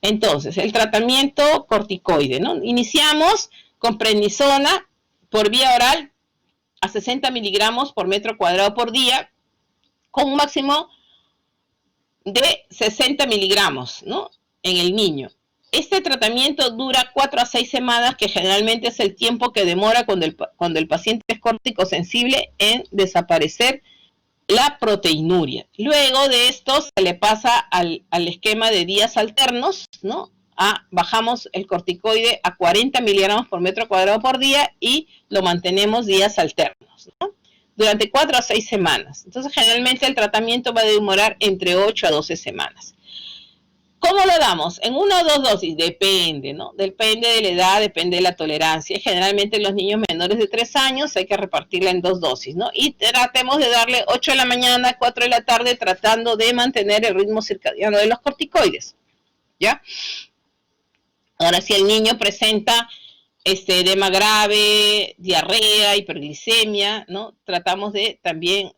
Entonces, el tratamiento corticoide, ¿no? Iniciamos con prednisona por vía oral a 60 miligramos por metro cuadrado por día, con un máximo de 60 miligramos, ¿no? En el niño. Este tratamiento dura 4 a 6 semanas, que generalmente es el tiempo que demora cuando el paciente es córtico sensible en desaparecer la proteinuria. Luego de esto se le pasa al esquema de días alternos, ¿no? Bajamos el corticoide a 40 miligramos por metro cuadrado por día y lo mantenemos días alternos, ¿no? Durante 4 a 6 semanas. Entonces, generalmente el tratamiento va a demorar entre 8 a 12 semanas. ¿Cómo lo damos? ¿En 1 o 2 dosis? Depende, ¿no? Depende de la edad, depende de la tolerancia. Generalmente los niños menores de 3 años hay que repartirla en 2 dosis, ¿no? Y tratemos de darle 8 de la mañana, 4 de la tarde, tratando de mantener el ritmo circadiano de los corticoides, ¿ya? Ahora, si el niño presenta edema grave, diarrea, hiperglicemia, ¿no? Tratamos de también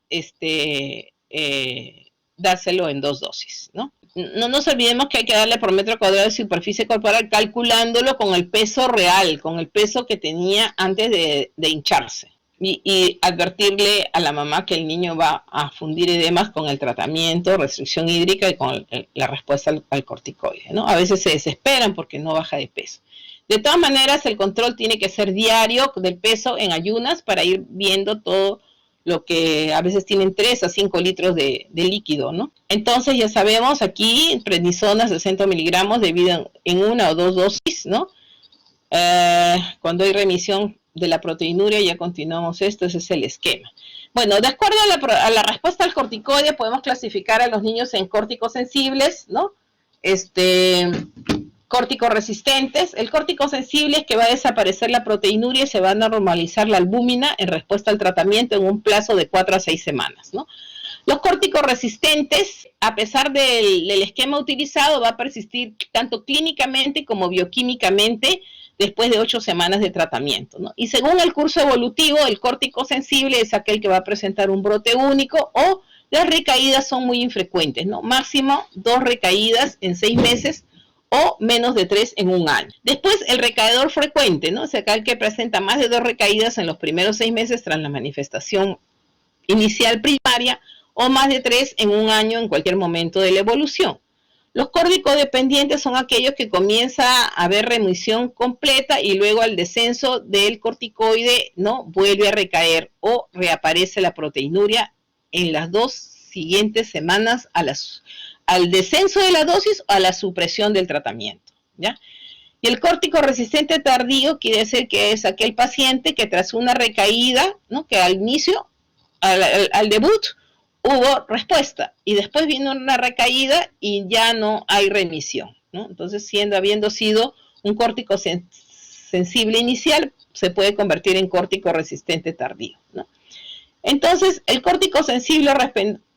dárselo en 2 dosis, ¿no? No nos olvidemos que hay que darle por metro cuadrado de superficie corporal, calculándolo con el peso real, con el peso que tenía antes de hincharse. Y advertirle a la mamá que el niño va a fundir edemas con el tratamiento, restricción hídrica y con la respuesta al corticoide, ¿no? A veces se desesperan porque no baja de peso. De todas maneras, el control tiene que ser diario del peso en ayunas para ir viendo todo lo que a veces tienen 3 a 5 litros de líquido, ¿no? Entonces ya sabemos aquí, prednisona 60 miligramos dividido en 1 o 2 dosis, ¿no? Cuando hay remisión de la proteinuria, ya continuamos esto, ese es el esquema. Bueno, de acuerdo a la respuesta al corticoide, podemos clasificar a los niños en córticos sensibles, ¿no? Córticos resistentes. El córtico sensible es que va a desaparecer la proteinuria y se va a normalizar la albúmina en respuesta al tratamiento en un plazo de 4 a 6 semanas, ¿no? Los córticos resistentes, a pesar del esquema utilizado, va a persistir tanto clínicamente como bioquímicamente después de 8 semanas de tratamiento, ¿no? Y según el curso evolutivo, el córtico sensible es aquel que va a presentar un brote único o las recaídas son muy infrecuentes, ¿no? Máximo 2 recaídas en 6 meses o menos de 3 en un año. Después, el recaedor frecuente, ¿no? Es aquel que presenta más de 2 recaídas en los primeros 6 meses tras la manifestación inicial primaria o más de 3 en un año en cualquier momento de la evolución. Los córticodependientes son aquellos que comienza a haber remisión completa y luego al descenso del corticoide, ¿no? Vuelve a recaer o reaparece la proteinuria en las 2 siguientes semanas al descenso de la dosis o a la supresión del tratamiento, ¿ya? Y el córtico resistente tardío quiere decir que es aquel paciente que tras una recaída, ¿no? Que al inicio, al debut, hubo respuesta y después vino una recaída y ya no hay remisión, ¿no? Entonces, habiendo sido un córtico sensible inicial, se puede convertir en córtico resistente tardío, ¿no? Entonces, el córtico sensible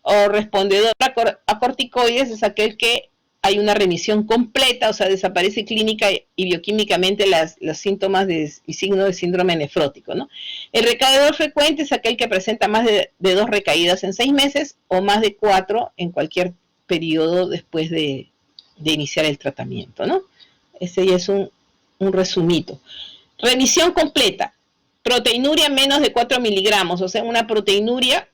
o respondedor a corticoides es aquel que hay una remisión completa, o sea, desaparece clínica y bioquímicamente los síntomas y signos de síndrome nefrótico, ¿no? El recaedor frecuente es aquel que presenta más de 2 recaídas en 6 meses o más de 4 en cualquier periodo después de iniciar el tratamiento, ¿no? Ese ya es un resumito. Remisión completa. Proteinuria menos de 4 miligramos, o sea, una proteinuria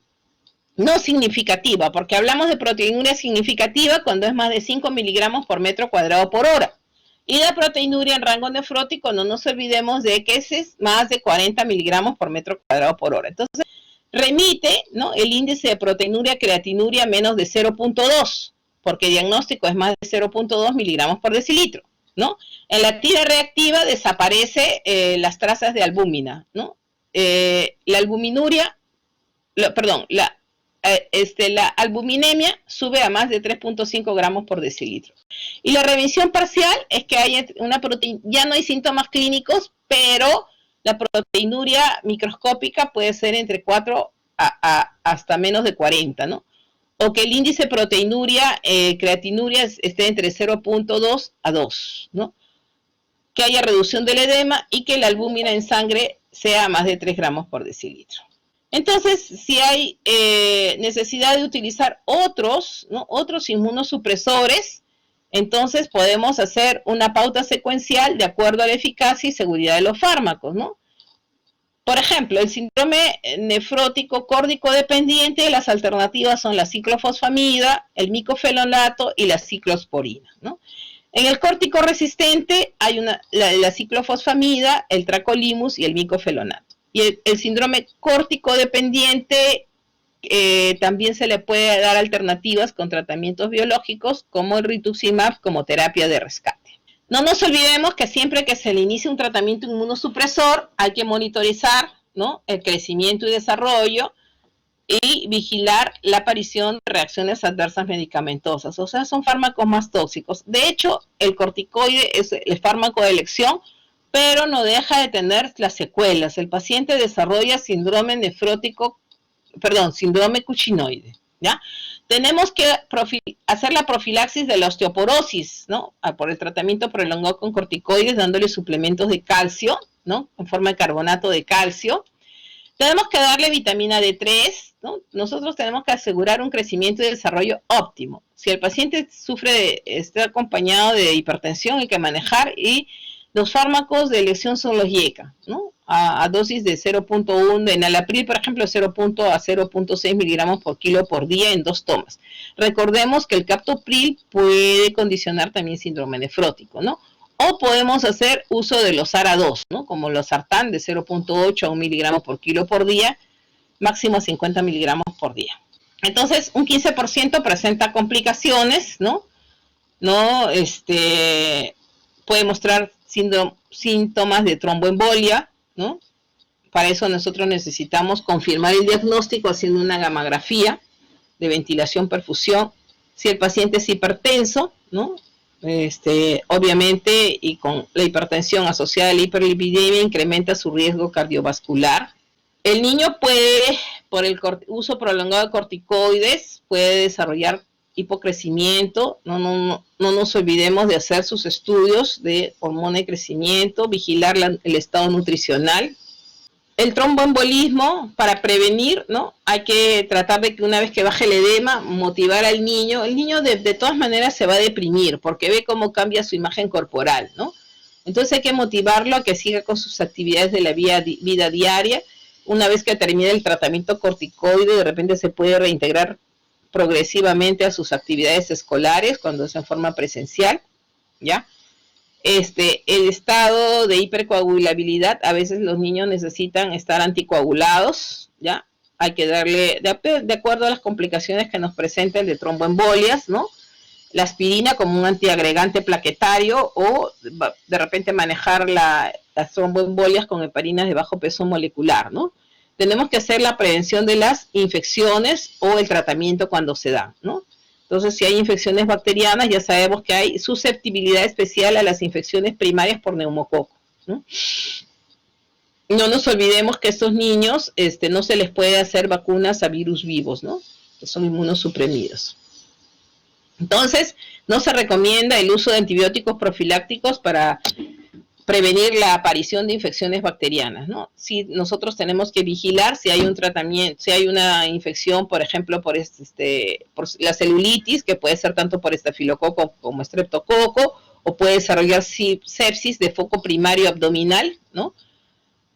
no significativa, porque hablamos de proteinuria significativa cuando es más de 5 miligramos por metro cuadrado por hora. Y la proteinuria en rango nefrótico, no nos olvidemos de que ese es más de 40 miligramos por metro cuadrado por hora. Entonces, remite, ¿no? El índice de proteinuria creatinuria menos de 0.2, porque el diagnóstico es más de 0.2 miligramos por decilitro, ¿no? En la tira reactiva desaparece las trazas de albúmina, ¿no? La albuminuria, la albuminemia sube a más de 3.5 gramos por decilitro. Y la remisión parcial es que hay una proteína, ya no hay síntomas clínicos, pero la proteinuria microscópica puede ser entre 4 hasta menos de 40, ¿no? O que el índice de proteinuria, creatinuria esté entre 0.2 a 2, ¿no? Que haya reducción del edema y que la albúmina en sangre sea más de 3 gramos por decilitro. Entonces, si hay necesidad de utilizar otros inmunosupresores, entonces podemos hacer una pauta secuencial de acuerdo a la eficacia y seguridad de los fármacos, ¿no? Por ejemplo, el síndrome nefrótico córtico dependiente, las alternativas son la ciclofosfamida, el micofenonato y la ciclosporina, ¿no? En el córtico resistente hay la ciclofosfamida, el tracolimus y el micofenonato. Y el síndrome córtico dependiente también se le puede dar alternativas con tratamientos biológicos como el rituximab como terapia de rescate. No nos olvidemos que siempre que se le inicie un tratamiento inmunosupresor hay que monitorizar, ¿no? El crecimiento y desarrollo y vigilar la aparición de reacciones adversas medicamentosas. O sea, son fármacos más tóxicos. De hecho, el corticoide es el fármaco de elección, pero no deja de tener las secuelas. El paciente desarrolla síndrome cuchinoide, ¿ya? Tenemos que hacer la profilaxis de la osteoporosis, ¿no? Por el tratamiento prolongado con corticoides, dándole suplementos de calcio, ¿no? En forma de carbonato de calcio. Tenemos que darle vitamina D3, ¿no? Nosotros tenemos que asegurar un crecimiento y desarrollo óptimo. Si el paciente está acompañado de hipertensión, hay que manejar, y los fármacos de elección son los IECA, ¿no? A dosis de 0.1, de enalapril, por ejemplo, 0. a 0.6 miligramos por kilo por día en 2 tomas. Recordemos que el captopril puede condicionar también síndrome nefrótico, ¿no? O podemos hacer uso de los ARA2, ¿no? Como los sartán de 0.8 a 1 miligramo por kilo por día, máximo 50 miligramos por día. Entonces, un 15% presenta complicaciones, ¿no? Puede mostrar síntomas de tromboembolia, ¿no? Para eso nosotros necesitamos confirmar el diagnóstico haciendo una gamografía de ventilación-perfusión. Si el paciente es hipertenso, ¿no? Obviamente, y con la hipertensión asociada a la hiperlipidemia, incrementa su riesgo cardiovascular. El niño puede, por el uso prolongado de corticoides, puede desarrollar hipocrecimiento. No nos olvidemos de hacer sus estudios de hormona de crecimiento, vigilar el estado nutricional. El tromboembolismo, para prevenir, ¿no? Hay que tratar de que una vez que baje el edema, motivar al niño. El niño de todas maneras se va a deprimir porque ve cómo cambia su imagen corporal, ¿no? Entonces hay que motivarlo a que siga con sus actividades de la vida diaria. Una vez que termine el tratamiento corticoide, de repente se puede reintegrar progresivamente a sus actividades escolares cuando es en forma presencial, ¿ya? El estado de hipercoagulabilidad, a veces los niños necesitan estar anticoagulados, ¿ya? Hay que darle, de acuerdo a las complicaciones que nos presenten de tromboembolias, ¿no? La aspirina como un antiagregante plaquetario o de repente manejar las tromboembolias con heparinas de bajo peso molecular, ¿no? Tenemos que hacer la prevención de las infecciones o el tratamiento cuando se dan, ¿no? Entonces, si hay infecciones bacterianas, ya sabemos que hay susceptibilidad especial a las infecciones primarias por neumococo, ¿no? No nos olvidemos que a estos niños no se les puede hacer vacunas a virus vivos, ¿no? Que son inmunosuprimidos. Entonces, no se recomienda el uso de antibióticos profilácticos para prevenir la aparición de infecciones bacterianas, ¿no? Si nosotros tenemos que vigilar si hay un tratamiento, si hay una infección, por ejemplo, por la celulitis, que puede ser tanto por estafilococo como estreptococo, o puede desarrollar sepsis de foco primario abdominal, ¿no?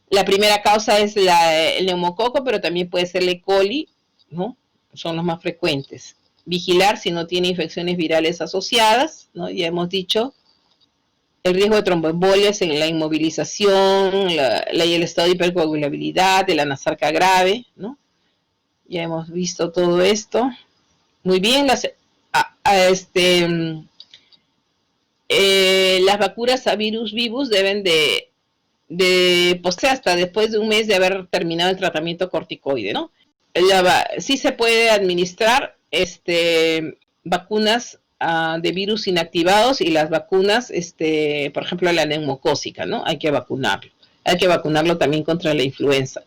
La primera causa es el neumococo, pero también puede ser la E. coli, ¿no? Son los más frecuentes. Vigilar si no tiene infecciones virales asociadas, ¿no? Ya hemos dicho, el riesgo de tromboembolias en la inmovilización, y el estado de hipercoagulabilidad, de la nasarca grave, ¿no? Ya hemos visto todo esto. Muy bien, las vacunas a virus vivus deben de hasta después de un mes de haber terminado el tratamiento corticoide, ¿no? Sí se puede administrar vacunas de virus inactivados y las vacunas, por ejemplo, la neumocócica, ¿no? Hay que vacunarlo. Hay que vacunarlo también contra la influenza.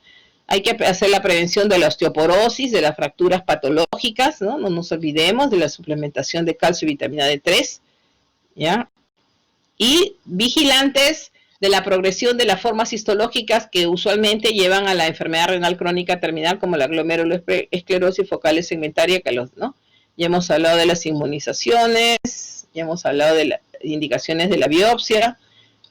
Hay que hacer la prevención de la osteoporosis, de las fracturas patológicas, ¿no? No nos olvidemos de la suplementación de calcio y vitamina D3, ¿ya? Y vigilantes de la progresión de las formas histológicas que usualmente llevan a la enfermedad renal crónica terminal, como la glomerulosclerosis focal segmentaria, ¿no? Ya hemos hablado de las inmunizaciones, ya hemos hablado de las indicaciones de la biopsia.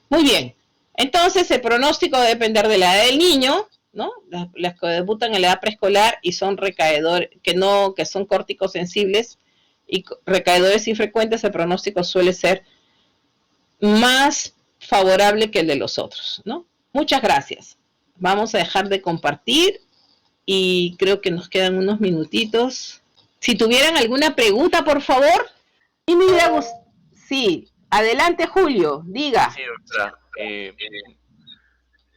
Muy bien. Entonces, el pronóstico debe depender de la edad del niño, ¿no? Las que debutan en la edad preescolar y son recaedores, que son córticos sensibles y recaedores infrecuentes, el pronóstico suele ser más favorable que el de los otros, ¿no? Muchas gracias. Vamos a dejar de compartir y creo que nos quedan unos minutitos. Si tuvieran alguna pregunta, por favor. Y me hubiera gustado. Sí, adelante, Julio, diga. Sí, doctora.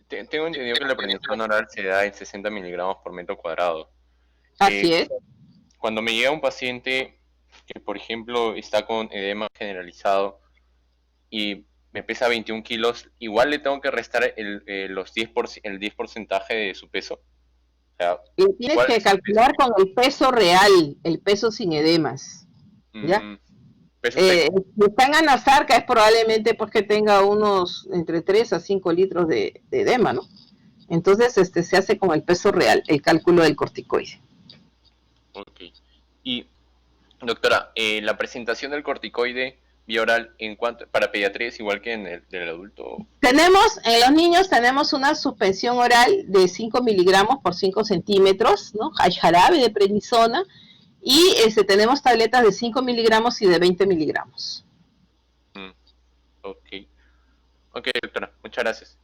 Tengo entendido que la prednisona oral se da en 60 miligramos por metro cuadrado. Así es. Cuando me llega un paciente que, por ejemplo, está con edema generalizado y me pesa 21 kilos, igual le tengo que restar el 10% de su peso. O sea, tienes que calcular con el peso real, el peso sin edemas. ¿Ya? Si está en anasarca es probablemente porque tenga unos entre 3 a 5 litros de edema, ¿no? Entonces se hace con el peso real, el cálculo del corticoide. Ok. Y, doctora, la presentación del corticoide vía oral para pediatría es igual que en el adulto. En los niños tenemos una suspensión oral de 5 miligramos por 5 centímetros, ¿no? Hay jarabe de prednisona y tenemos tabletas de 5 miligramos y de 20 miligramos. Ok, doctora, muchas gracias.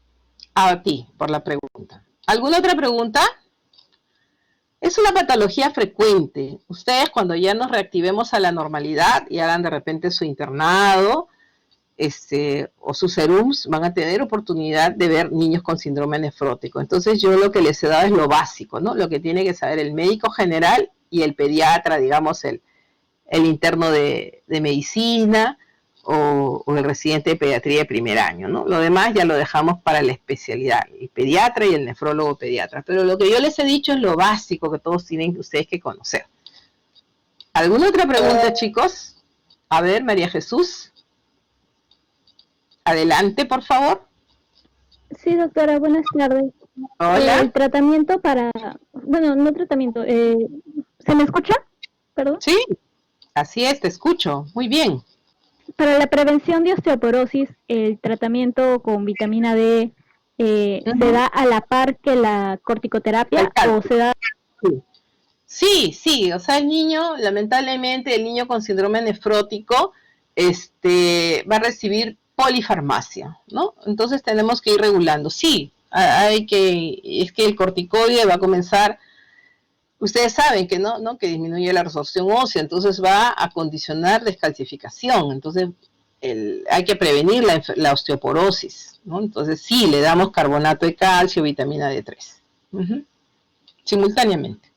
A ti por la pregunta. ¿Alguna otra pregunta? Es una patología frecuente. Ustedes cuando ya nos reactivemos a la normalidad y hagan de repente su internado, o sus serums van a tener oportunidad de ver niños con síndrome nefrótico. Entonces yo lo que les he dado es lo básico, ¿no? Lo que tiene que saber el médico general y el pediatra, digamos, el interno de medicina o el residente de pediatría de primer año, ¿no? Lo demás ya lo dejamos para la especialidad, el pediatra y el nefrólogo pediatra. Pero lo que yo les he dicho es lo básico que todos tienen ustedes que conocer. ¿Alguna otra pregunta, chicos? A ver, María Jesús. Adelante, por favor. Sí, doctora, buenas tardes. Hola. El tratamiento para... Bueno, no tratamiento. ¿Se me escucha? ¿Perdón? Sí, así es, te escucho. Muy bien. Para la prevención de osteoporosis, ¿el tratamiento con vitamina D se da a la par que la corticoterapia o se da...? Sí, o sea, el niño, lamentablemente, el niño con síndrome nefrótico va a recibir polifarmacia, ¿no? Entonces tenemos que ir regulando. Sí, es que el corticoide va a comenzar, ustedes saben que no, que disminuye la resorción ósea, entonces va a condicionar descalcificación, entonces hay que prevenir la osteoporosis, ¿no? Entonces sí, le damos carbonato de calcio, vitamina D3, simultáneamente.